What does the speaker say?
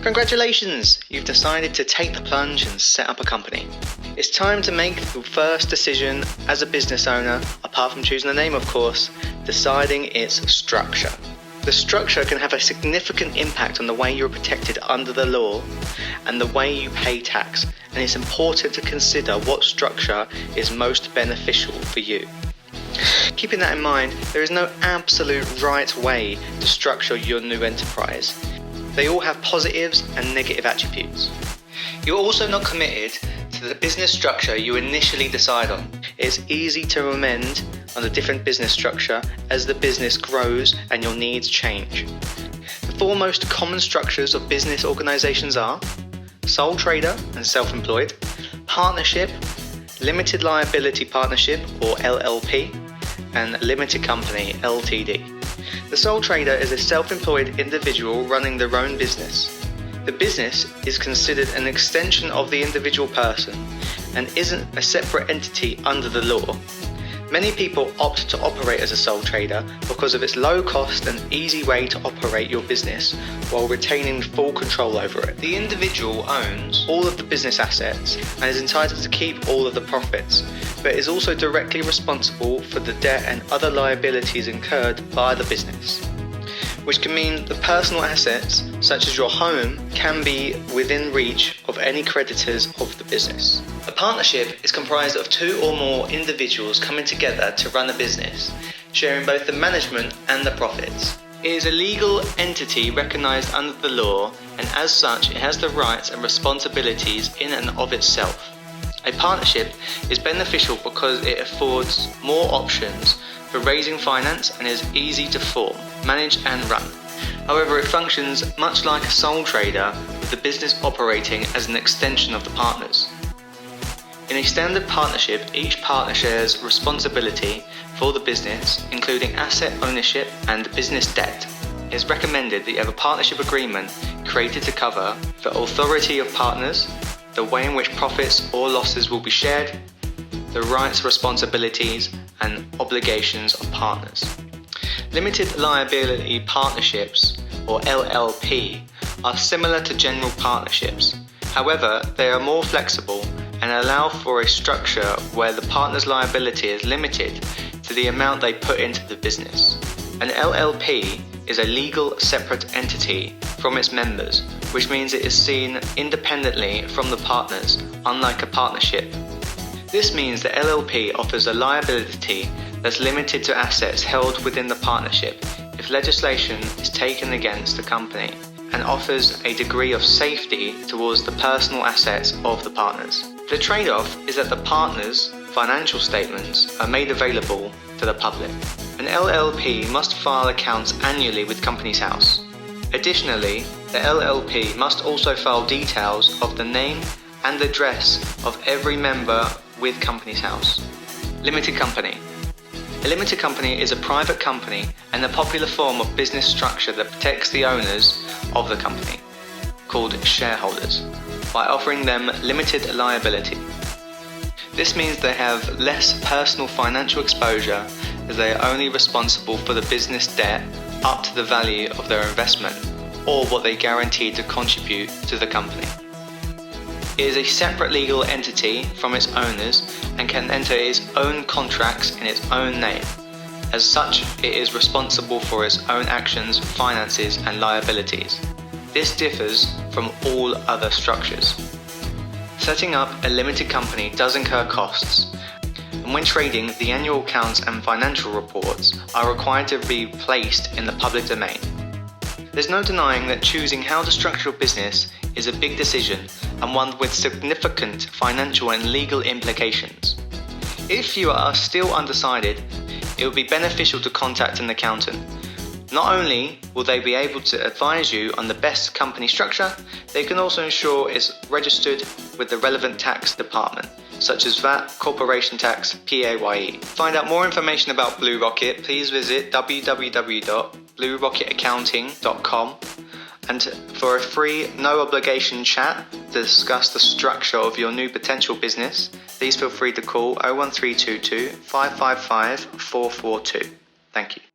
Congratulations! You've decided to take the plunge and set up a company. It's time to make the first decision as a business owner, apart from choosing a name of course, deciding its structure. The structure can have a significant impact on the way you're protected under the law and the way you pay tax, and it's important to consider what structure is most beneficial for you. Keeping that in mind, there is no absolute right way to structure your new enterprise. They all have positives and negative attributes. You're also not committed to the business structure you initially decide on. It's easy to amend on a different business structure as the business grows and your needs change. The four most common structures of business organizations are sole trader and self-employed, partnership, limited liability partnership or LLP, and limited company LTD. The sole trader is a self-employed individual running their own business. The business is considered an extension of the individual person and isn't a separate entity under the law. Many people opt to operate as a sole trader because of its low cost and easy way to operate your business while retaining full control over it. The individual owns all of the business assets and is entitled to keep all of the profits, but is also directly responsible for the debt and other liabilities incurred by the business, which can mean the personal assets, such as your home, can be within reach of any creditors of the business. A partnership is comprised of two or more individuals coming together to run a business, sharing both the management and the profits. It is a legal entity recognized under the law, and as such it has the rights and responsibilities in and of itself. A partnership is beneficial because it affords more options for raising finance and is easy to form, manage and run. However, it functions much like a sole trader, with the business operating as an extension of the partners. In a standard partnership, each partner shares responsibility for the business, including asset ownership and business debt. It is recommended that you have a partnership agreement created to cover the authority of partners, the way in which profits or losses will be shared, the rights, responsibilities and obligations of partners. Limited liability partnerships, or LLP, are similar to general partnerships. However, they are more flexible and allow for a structure where the partner's liability is limited to the amount they put into the business. An LLP is a legal separate entity from its members, which means it is seen independently from the partners, unlike a partnership. This means the LLP offers a liability that's limited to assets held within the partnership if legislation is taken against the company, and offers a degree of safety towards the personal assets of the partners. The trade-off is that the partners' financial statements are made available to the public. An LLP must file accounts annually with Companies House. Additionally, the LLP must also file details of the name and address of every member with Companies House. Limited company. A limited company is a private company and a popular form of business structure that protects the owners of the company, called shareholders, by offering them limited liability. This means they have less personal financial exposure, as they are only responsible for the business debt up to the value of their investment or what they guarantee to contribute to the company. It is a separate legal entity from its owners and can enter its own contracts in its own name. As such, it is responsible for its own actions, finances and liabilities. This differs from all other structures. Setting up a limited company does incur costs, and when trading, the annual accounts and financial reports are required to be placed in the public domain. There's no denying that choosing how to structure a business is a big decision and one with significant financial and legal implications. If you are still undecided, it would be beneficial to contact an accountant. Not only will they be able to advise you on the best company structure, they can also ensure it's registered with the relevant tax department, such as VAT, corporation tax, PAYE. To find out more information about Blue Rocket, please visit www.bluerocketaccounting.com, and for a free, no obligation chat to discuss the structure of your new potential business, please feel free to call 01322 555 442. Thank you.